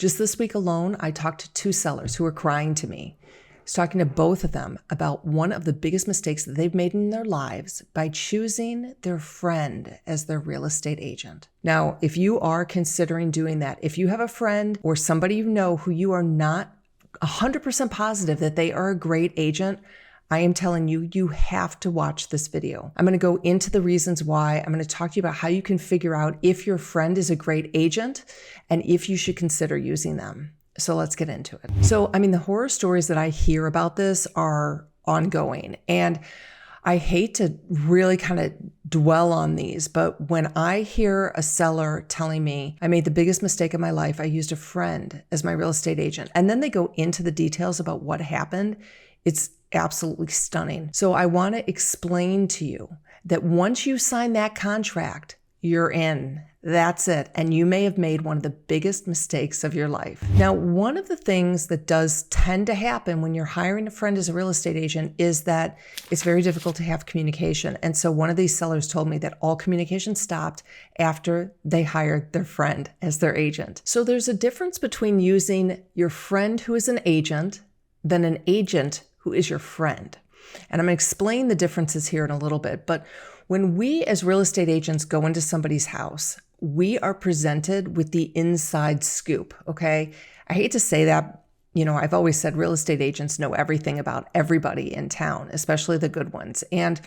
Just this week alone, I talked to 2 sellers who were crying to me. I was talking to both of them about one of the biggest mistakes that they've made in their lives by choosing their friend as their real estate agent. Now, if you are considering doing that, if you have a friend or somebody you know who you are not 100% positive that they are a great agent, I am telling you, you have to watch this video. I'm going to go into the reasons why. I'm going to talk to you about how you can figure out if your friend is a great agent and if you should consider using them. So let's get into it. So, the horror stories that I hear about this are ongoing, and I hate to really kind of dwell on these, but when I hear a seller telling me, I made the biggest mistake of my life, I used a friend as my real estate agent, and then they go into the details about what happened, it's absolutely stunning. So I want to explain to you that once you sign that contract, you're in. That's it. And you may have made one of the biggest mistakes of your life. Now, one of the things that does tend to happen when you're hiring a friend as a real estate agent is that it's very difficult to have communication. And so one of these sellers told me that all communication stopped after they hired their friend as their agent. So there's a difference between using your friend who is an agent than an agent who is your friend. And I'm going to explain the differences here in a little bit. But when we as real estate agents go into somebody's house, we are presented with the inside scoop, okay? I hate to say that. I've always said real estate agents know everything about everybody in town, especially the good ones. And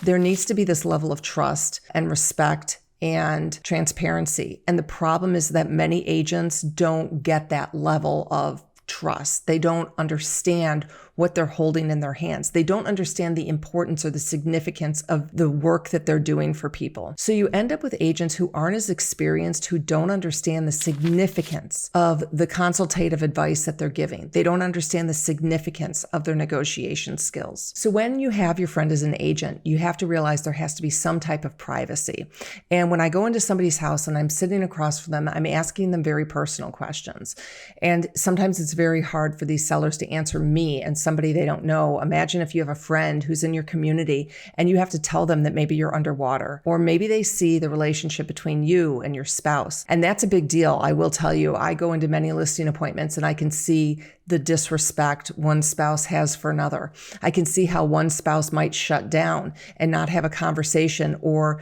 there needs to be this level of trust and respect and transparency. And the problem is that many agents don't get that level of trust. They don't understand what they're holding in their hands. They don't understand the importance or the significance of the work that they're doing for people. So you end up with agents who aren't as experienced, who don't understand the significance of the consultative advice that they're giving. They don't understand the significance of their negotiation skills. So when you have your friend as an agent, you have to realize there has to be some type of privacy. And when I go into somebody's house and I'm sitting across from them, I'm asking them very personal questions. And sometimes it's very hard for these sellers to answer me and somebody they don't know. Imagine if you have a friend who's in your community and you have to tell them that maybe you're underwater, or maybe they see the relationship between you and your spouse. And that's a big deal. I will tell you, I go into many listing appointments and I can see the disrespect one spouse has for another. I can see how one spouse might shut down and not have a conversation, or,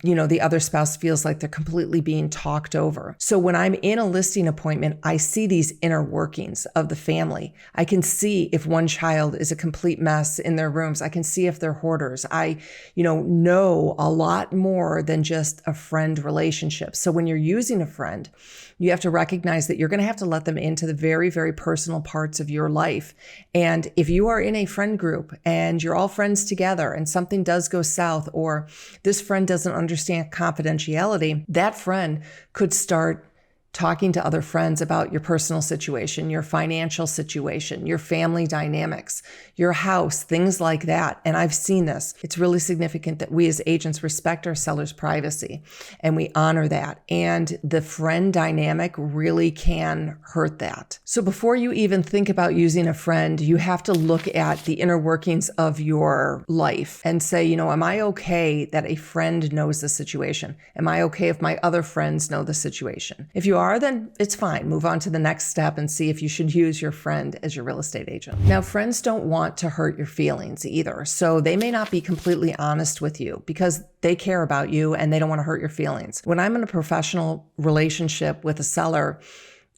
the other spouse feels like they're completely being talked over. So when I'm in a listing appointment, I see these inner workings of the family. I can see if one child is a complete mess in their rooms. I can see if they're hoarders. I, know a lot more than just a friend relationship. So when you're using a friend, you have to recognize that you're going to have to let them into the very, very personal parts of your life. And if you are in a friend group and you're all friends together and something does go south, or this friend doesn't understand confidentiality, that friend could start talking to other friends about your personal situation, your financial situation, your family dynamics, your house, things like that. And I've seen this. It's really significant that we as agents respect our sellers' privacy and we honor that. And the friend dynamic really can hurt that. So before you even think about using a friend, you have to look at the inner workings of your life and say, am I okay that a friend knows the situation? Am I okay if my other friends know the situation? If you are, then it's fine. Move on to the next step and see if you should use your friend as your real estate agent. Now, friends don't want to hurt your feelings either. So they may not be completely honest with you because they care about you and they don't want to hurt your feelings. When I'm in a professional relationship with a seller,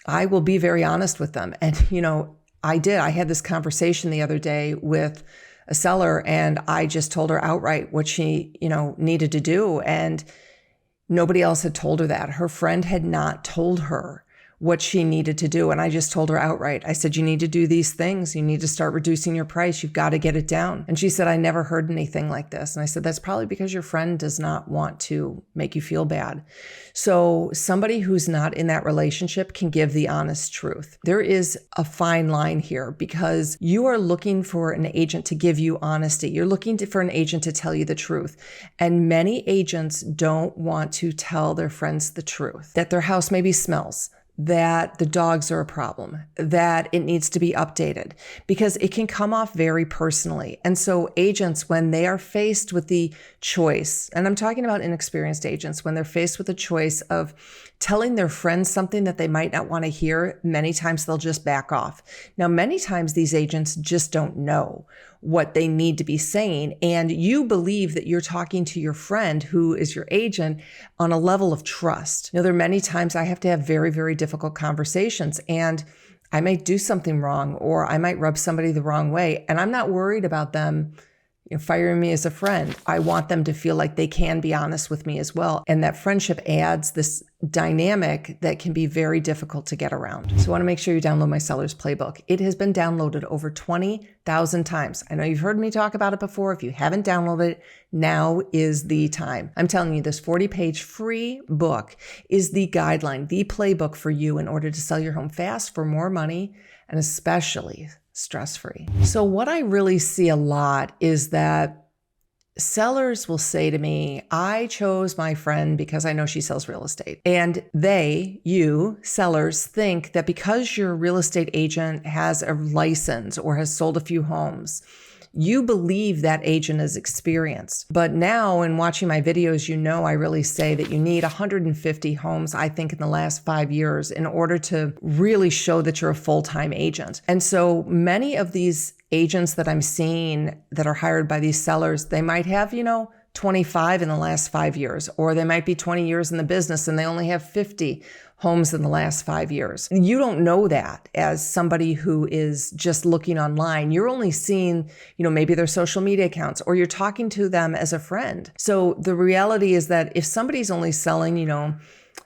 I will be very honest with them. And, I had this conversation the other day with a seller and I just told her outright what she, needed to do. And nobody else had told her that. Her friend had not told her what she needed to do. And I just told her outright. I said, you need to do these things. You need to start reducing your price. You've got to get it down. And she said, I never heard anything like this. And I said, that's probably because your friend does not want to make you feel bad. So somebody who's not in that relationship can give the honest truth. There is a fine line here because you are looking for an agent to give you honesty. You're looking for an agent to tell you the truth. And many agents don't want to tell their friends the truth, that their house maybe smells, that the dogs are a problem, that it needs to be updated, because it can come off very personally. And so agents, when they are faced with the choice, and I'm talking about inexperienced agents, when they're faced with the choice of telling their friends something that they might not want to hear, many times they'll just back off. Now, many times these agents just don't know what they need to be saying. And you believe that you're talking to your friend who is your agent on a level of trust. There are many times I have to have very, very difficult conversations, and I might do something wrong, or I might rub somebody the wrong way. And I'm not worried about them firing me as a friend. I want them to feel like they can be honest with me as well. And that friendship adds this dynamic that can be very difficult to get around. So I want to make sure you download my Seller's Playbook. It has been downloaded over 20,000 times. I know you've heard me talk about it before. If you haven't downloaded it, now is the time. I'm telling you, this 40-page free book is the guideline, the playbook for you in order to sell your home fast for more money, and especially stress-free. So what I really see a lot is that sellers will say to me, I chose my friend because I know she sells real estate. And you, sellers, think that because your real estate agent has a license or has sold a few homes, you believe that agent is experienced. But now in watching my videos, I really say that you need 150 homes, I think, in the last 5 years in order to really show that you're a full-time agent. And so many of these agents that I'm seeing that are hired by these sellers, they might have, 25 in the last 5 years, or they might be 20 years in the business and they only have 50 homes in the last 5 years. You don't know that as somebody who is just looking online. You're only seeing, maybe their social media accounts, or you're talking to them as a friend. So the reality is that if somebody's only selling,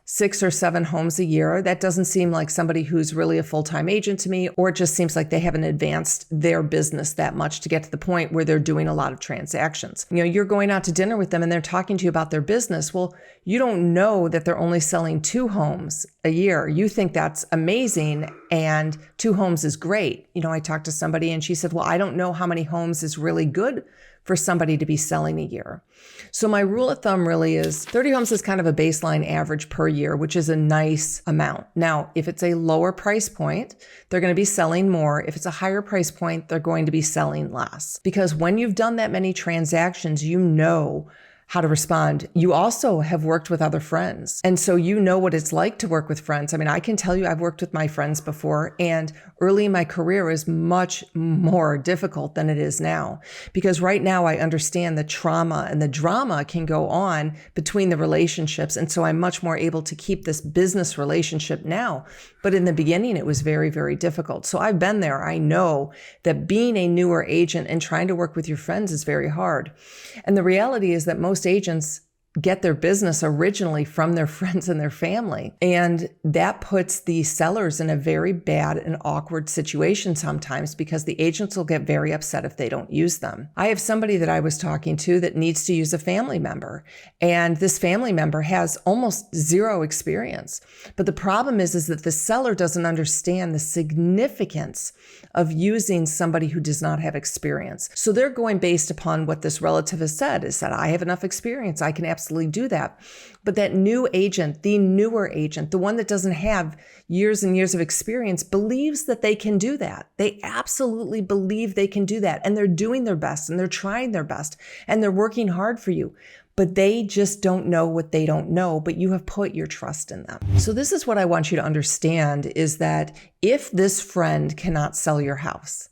6 or 7 homes a year, that doesn't seem like somebody who's really a full-time agent to me, or it just seems like they haven't advanced their business that much to get to the point where they're doing a lot of transactions. You're going out to dinner with them and they're talking to you about their business. Well, you don't know that they're only selling 2 homes a year. You think that's amazing, and 2 homes is great. I talked to somebody and she said, well, I don't know how many homes is really good for somebody to be selling a year. So my rule of thumb really is 30 homes is kind of a baseline average per year, which is a nice amount. Now, if it's a lower price point, they're going to be selling more. If it's a higher price point, they're going to be selling less. Because when you've done that many transactions, you know how to respond. You also have worked with other friends. And so you know what it's like to work with friends. I mean, I can tell you I've worked with my friends before, and early in my career is much more difficult than it is now. Because right now I understand the trauma and the drama can go on between the relationships. And so I'm much more able to keep this business relationship now. But in the beginning, it was very, very difficult. So I've been there. I know that being a newer agent and trying to work with your friends is very hard. And the reality is that most agents get their business originally from their friends and their family. And that puts the sellers in a very bad and awkward situation sometimes, because the agents will get very upset if they don't use them. I have somebody that I was talking to that needs to use a family member, and this family member has almost zero experience. But the problem is that the seller doesn't understand the significance of using somebody who does not have experience. So they're going based upon what this relative has said, is that I have enough experience, I can absolutely do that. But that new agent, the newer agent, the one that doesn't have years and years of experience, believes that they can do that. They absolutely believe they can do that. And they're doing their best, and they're trying their best, and they're working hard for you. But they just don't know what they don't know, but you have put your trust in them. So this is what I want you to understand, is that if this friend cannot sell your house,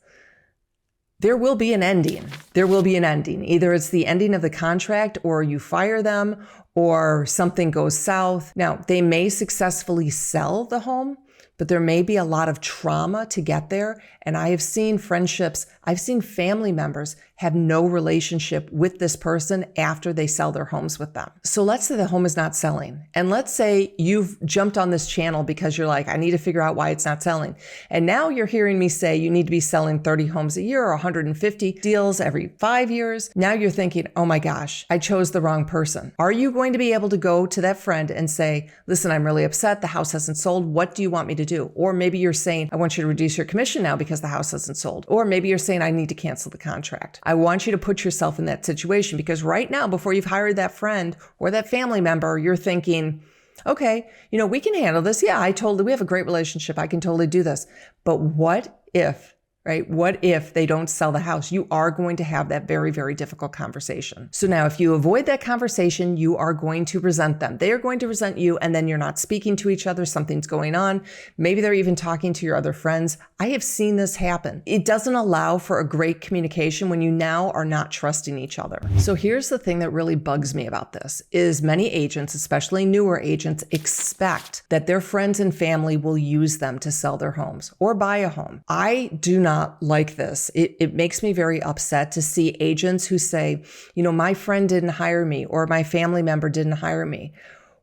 there will be an ending. There will be an ending. Either it's the ending of the contract, or you fire them, or something goes south. Now, they may successfully sell the home, but there may be a lot of trauma to get there. And I have seen friendships, I've seen family members have no relationship with this person after they sell their homes with them. So let's say the home is not selling. And let's say you've jumped on this channel because you're like, I need to figure out why it's not selling. And now you're hearing me say you need to be selling 30 homes a year or 150 deals every 5 years. Now you're thinking, oh my gosh, I chose the wrong person. Are you going to be able to go to that friend and say, listen, I'm really upset. The house hasn't sold. What do you want me to do? Or maybe you're saying, I want you to reduce your commission now because the house hasn't sold. Or maybe you're saying, I need to cancel the contract. I want you to put yourself in that situation, because right now, before you've hired that friend or that family member, you're thinking, okay, we can handle this. Yeah, we have a great relationship. I can totally do this. But what if, right? What if they don't sell the house? You are going to have that very, very difficult conversation. So now if you avoid that conversation, you are going to resent them. They are going to resent you, and then you're not speaking to each other. Something's going on. Maybe they're even talking to your other friends. I have seen this happen. It doesn't allow for a great communication when you now are not trusting each other. So here's the thing that really bugs me about this is many agents, especially newer agents, expect that their friends and family will use them to sell their homes or buy a home. I do not like this. It makes me very upset to see agents who say, my friend didn't hire me or my family member didn't hire me.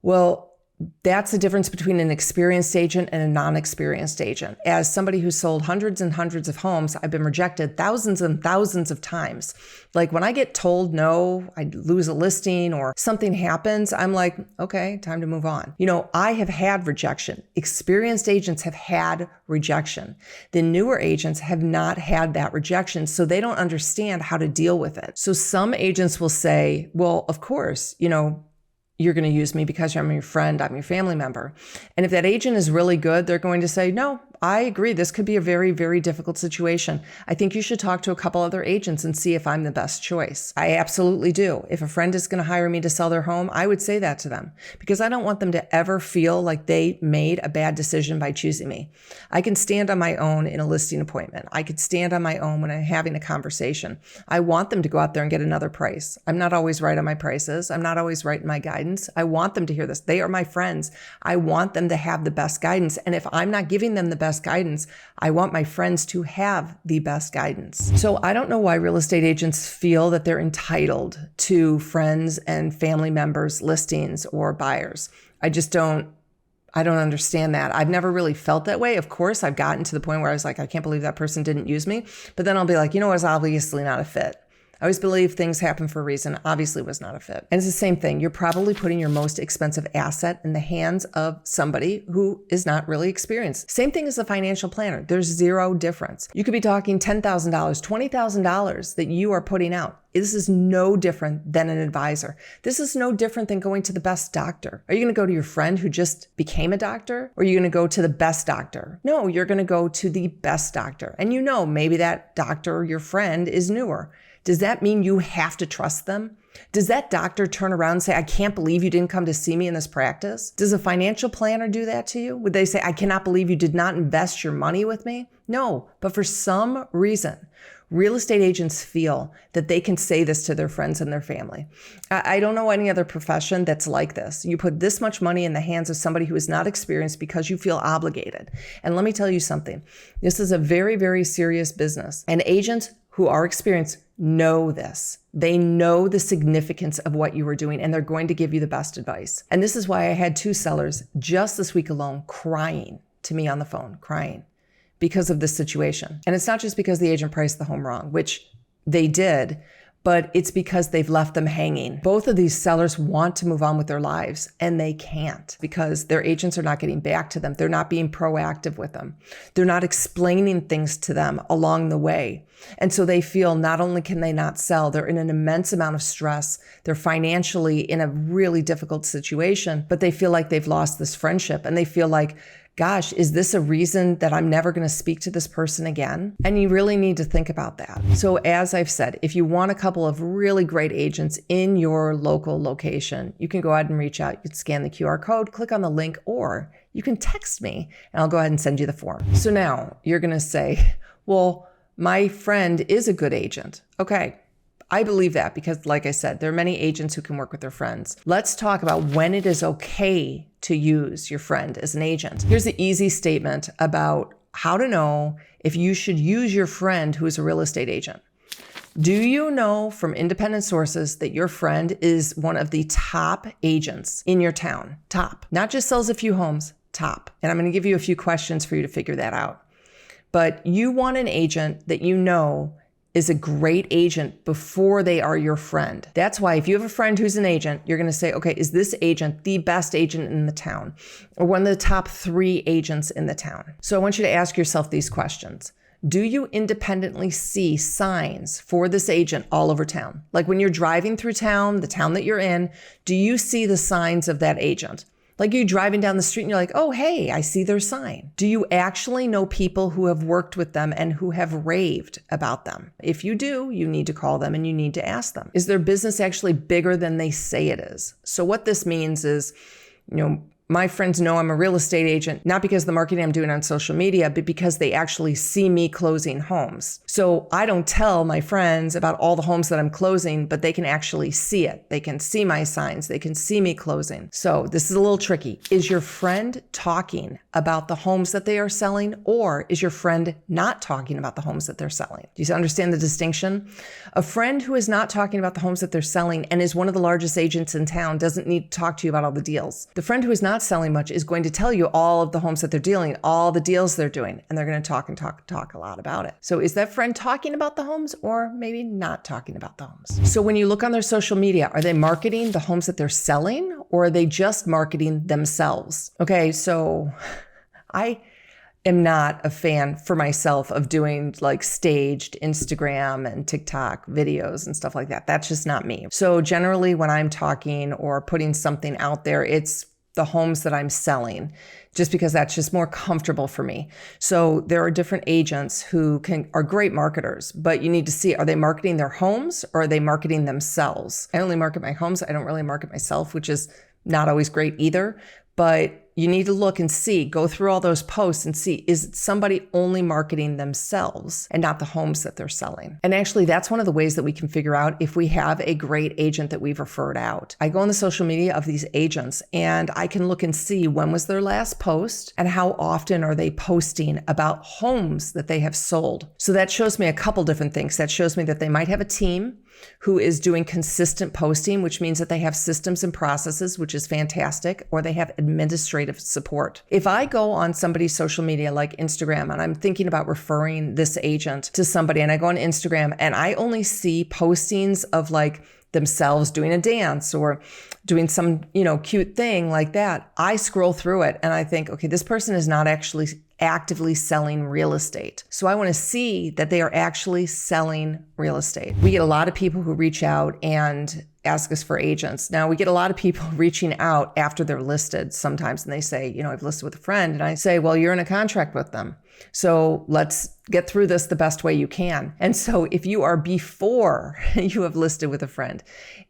Well, that's the difference between an experienced agent and a non-experienced agent. As somebody who sold hundreds and hundreds of homes, I've been rejected thousands and thousands of times. Like when I get told no, I lose a listing or something happens, I'm like, okay, time to move on. I have had rejection. Experienced agents have had rejection. The newer agents have not had that rejection, so they don't understand how to deal with it. So some agents will say, well, of course, you're going to use me because I'm your friend, I'm your family member. And if that agent is really good, they're going to say, no, I agree. This could be a very, very difficult situation. I think you should talk to a couple other agents and see if I'm the best choice. I absolutely do. If a friend is going to hire me to sell their home, I would say that to them because I don't want them to ever feel like they made a bad decision by choosing me. I can stand on my own in a listing appointment. I could stand on my own when I'm having a conversation. I want them to go out there and get another price. I'm not always right on my prices. I'm not always right in my guidance. I want them to hear this. They are my friends. I want them to have the best guidance. And if I'm not giving them the best guidance, I want my friends to have the best guidance. So I don't know why real estate agents feel that they're entitled to friends and family members' listings or buyers. I don't understand that. I've never really felt that way. Of course, I've gotten to the point where I was like, I can't believe that person didn't use me. But then I'll be like, it's obviously not a fit. I always believe things happen for a reason. Obviously was not a fit. And it's the same thing. You're probably putting your most expensive asset in the hands of somebody who is not really experienced. Same thing as a financial planner. There's zero difference. You could be talking $10,000, $20,000 that you are putting out. This is no different than an advisor. This is no different than going to the best doctor. Are you going to go to your friend who just became a doctor? Or are you going to go to the best doctor? No, you're going to go to the best doctor. And maybe that doctor, your friend, is newer. Does that mean you have to trust them? Does that doctor turn around and say, I can't believe you didn't come to see me in this practice? Does a financial planner do that to you? Would they say, I cannot believe you did not invest your money with me? No, but for some reason, real estate agents feel that they can say this to their friends and their family. I don't know any other profession that's like this. You put this much money in the hands of somebody who is not experienced because you feel obligated. And let me tell you something. This is a very, very serious business. And agents who are experienced know this. They know the significance of what you are doing, and they're going to give you the best advice. And this is why I had 2 sellers just this week alone crying to me on the phone, crying because of this situation. And it's not just because the agent priced the home wrong, which they did, but it's because they've left them hanging. Both of these sellers want to move on with their lives, and they can't because their agents are not getting back to them. They're not being proactive with them. They're not explaining things to them along the way. And so they feel not only can they not sell, they're in an immense amount of stress. They're financially in a really difficult situation, but they feel like they've lost this friendship, and they feel like, gosh, is this a reason that I'm never going to speak to this person again? And you really need to think about that. So as I've said, if you want a couple of really great agents in your local location, you can go ahead and reach out. You can scan the QR code, click on the link, or you can text me and I'll go ahead and send you the form. So now you're going to say, well, my friend is a good agent. Okay. I believe that because, like I said, there are many agents who can work with their friends. Let's talk about when it is okay to use your friend as an agent. Here's the easy statement about how to know if you should use your friend who is a real estate agent. Do you know from independent sources that your friend is one of the top agents in your town? Top. Not just sells a few homes, top. And I'm going to give you a few questions for you to figure that out. But you want an agent that you know is a great agent before they are your friend. That's why if you have a friend who's an agent, you're going to say, okay, is this agent the best agent in the town or one of the top 3 agents in the town? So I want you to ask yourself these questions. Do you independently see signs for this agent all over town? Like when you're driving through town, the town that you're in, do you see the signs of that agent? Like you driving down the street and you're like, oh, hey, I see their sign. Do you actually know people who have worked with them and who have raved about them? If you do, you need to call them and you need to ask them, is their business actually bigger than they say it is? So what this means is, my friends know I'm a real estate agent, not because of the marketing I'm doing on social media, but because they actually see me closing homes. So I don't tell my friends about all the homes that I'm closing, but they can actually see it. They can see my signs. They can see me closing. So this is a little tricky. Is your friend talking about the homes that they are selling, or is your friend not talking about the homes that they're selling? Do you understand the distinction? A friend who is not talking about the homes that they're selling and is one of the largest agents in town doesn't need to talk to you about all the deals. The friend who is not selling much is going to tell you all of the homes that they're dealing, all the deals they're doing, and they're going to talk a lot about it. So is that friend talking about the homes or maybe not talking about the homes? So when you look on their social media, are they marketing the homes that they're selling, or are they just marketing themselves? Okay, so I am not a fan for myself of doing like staged Instagram and TikTok videos and stuff like that. That's just not me. So generally when I'm talking or putting something out there, it's the homes that I'm selling, just because that's just more comfortable for me. So there are different agents who are great marketers, but you need to see, are they marketing their homes or are they marketing themselves? I only market my homes. I don't really market myself, which is not always great either. But you need to look and see, go through all those posts and see, is somebody only marketing themselves and not the homes that they're selling? And actually, that's one of the ways that we can figure out if we have a great agent that we've referred out. I go on the social media of these agents and I can look and see when was their last post and how often are they posting about homes that they have sold. So that shows me a couple different things. That shows me that they might have a team who is doing consistent posting, which means that they have systems and processes, which is fantastic, or they have administrative support. If I go on somebody's social media like Instagram and I'm thinking about referring this agent to somebody, and I go on Instagram and I only see postings of like themselves doing a dance or doing some, cute thing like that, I scroll through it and I think, okay, this person is not actually actively selling real estate. So I want to see that they are actually selling real estate. We get a lot of people who reach out and ask us for agents. Now we get a lot of people reaching out after they're listed sometimes, and they say, I've listed with a friend, and I say, well, you're in a contract with them. So let's get through this the best way you can. And so if you are before you have listed with a friend,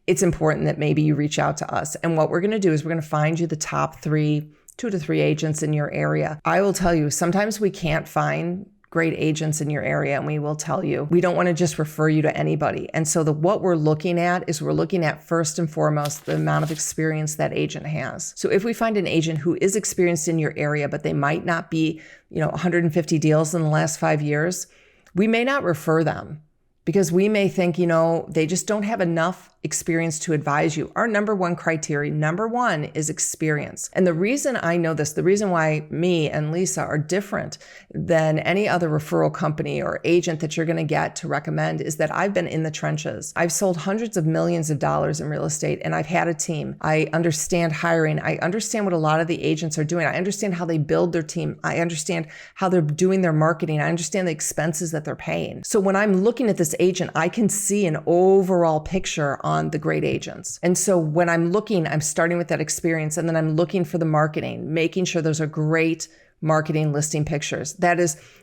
it's important that maybe you reach out to us. And what we're going to do is we're going to find you the top 2 to 3 agents in your area. I will tell you, sometimes we can't find great agents in your area, and we will tell you, we don't want to just refer you to anybody. And so what we're looking at is we're looking at first and foremost the amount of experience that agent has. So if we find an agent who is experienced in your area, but they might not be, 150 deals in the last 5 years, we may not refer them because we may think, they just don't have enough experience to advise you. Our number one is experience. And the reason I know this, the reason why me and Lisa are different than any other referral company or agent that you're going to get to recommend is that I've been in the trenches. I've sold hundreds of millions of dollars in real estate, and I've had a team. I understand hiring. I understand what a lot of the agents are doing. I understand how they build their team. I understand how they're doing their marketing. I understand the expenses that they're paying. So when I'm looking at this agent, I can see an overall picture on the great agents. And so when I'm looking, I'm starting with that experience, and then I'm looking for the marketing, making sure those are great marketing listing pictures.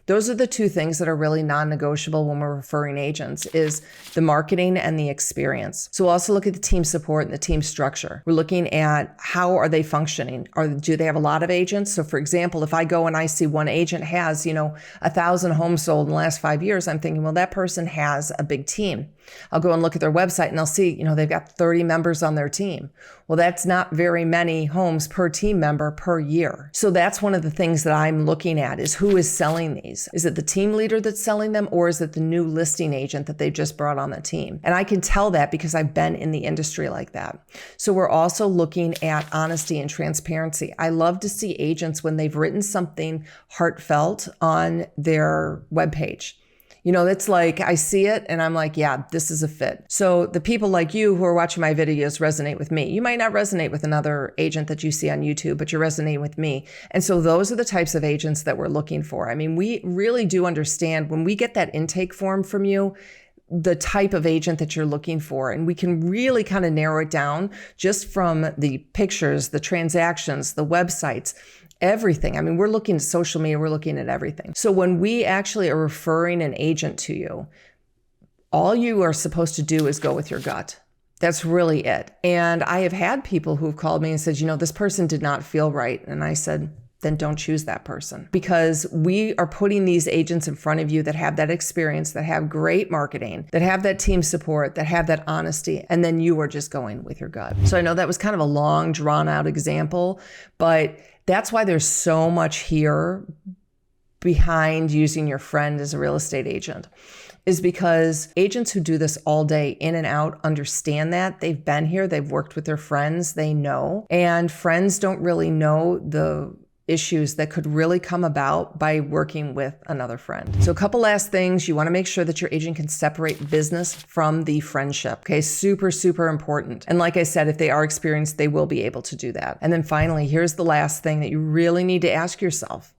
Those are the 2 things that are really non-negotiable when we're referring agents, is the marketing and the experience. So we'll also look at the team support and the team structure. We're looking at how are they functioning? Do they have a lot of agents? So for example, if I go and I see one agent has, 1,000 homes sold in the last 5 years, I'm thinking, well, that person has a big team. I'll go and look at their website and I'll see, they've got 30 members on their team. Well, that's not very many homes per team member per year. So that's one of the things that I'm looking at, is who is selling these. Is it the team leader that's selling them, or is it the new listing agent that they just brought on the team? And I can tell that because I've been in the industry like that. So we're also looking at honesty and transparency. I love to see agents when they've written something heartfelt on their webpage. It's like I see it and I'm like, yeah, this is a fit. So the people like you who are watching my videos resonate with me. You might not resonate with another agent that you see on YouTube, but you're resonating with me. And so those are the types of agents that we're looking for. I mean, we really do understand when we get that intake form from you, the type of agent that you're looking for. And we can really kind of narrow it down just from the pictures, the transactions, the websites, everything. I mean, we're looking at social media, we're looking at everything. So when we actually are referring an agent to you, all you are supposed to do is go with your gut. That's really it. And I have had people who've called me and said, this person did not feel right. And I said, then don't choose that person, because we are putting these agents in front of you that have that experience, that have great marketing, that have that team support, that have that honesty, and then you are just going with your gut. So I know that was kind of a long, drawn out example, but that's why there's so much here behind using your friend as a real estate agent, is because agents who do this all day in and out understand that. They've been here, they've worked with their friends, they know, and friends don't really know the issues that could really come about by working with another friend. So a couple last things. You want to make sure that your agent can separate business from the friendship. Okay, super, super important. And like I said, if they are experienced, they will be able to do that. And then finally, here's the last thing that you really need to ask yourself.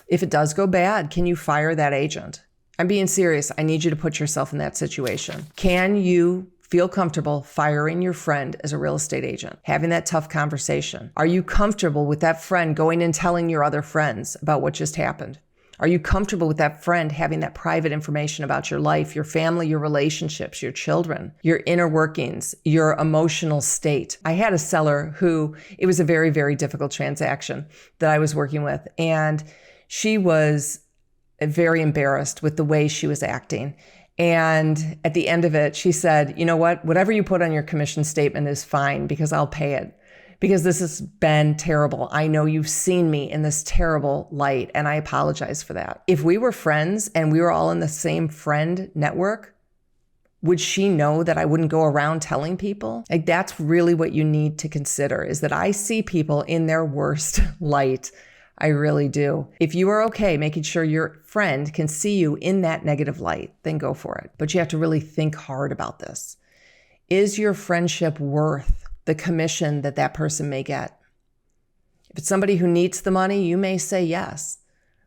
If it does go bad, can you fire that agent? I'm being serious. I need you to put yourself in that situation. Can you feel comfortable firing your friend as a real estate agent, having that tough conversation? Are you comfortable with that friend going and telling your other friends about what just happened? Are you comfortable with that friend having that private information about your life, your family, your relationships, your children, your inner workings, your emotional state? I had a seller who, it was a very, very difficult transaction that I was working with, and she was very embarrassed with the way she was acting. And at the end of it, she said, you know what, whatever you put on your commission statement is fine, because I'll pay it, because this has been terrible. I know you've seen me in this terrible light, and I apologize for that. If we were friends and we were all in the same friend network, would she know that I wouldn't go around telling people? Like, that's really what you need to consider, is that I see people in their worst light. I really do. If you are okay making sure your friend can see you in that negative light, then go for it. But you have to really think hard about this. Is your friendship worth the commission that that person may get? If it's somebody who needs the money, you may say yes.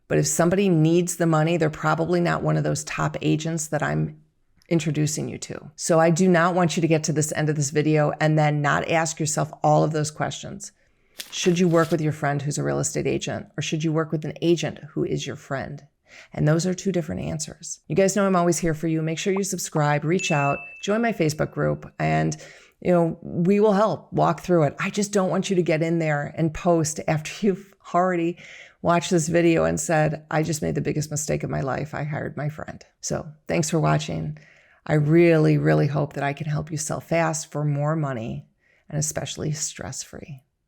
But if somebody needs the money, they're probably not one of those top agents that I'm introducing you to. So I do not want you to get to this end of this video and then not ask yourself all of those questions. Should you work with your friend who's a real estate agent, or should you work with an agent who is your friend? And those are two different answers. You guys know I'm always here for you. Make sure you subscribe, reach out, join my Facebook group, and we will help walk through it. I just don't want you to get in there and post after you've already watched this video and said, I just made the biggest mistake of my life. I hired my friend. So thanks for watching. I really, really hope that I can help you sell fast for more money, and especially stress-free.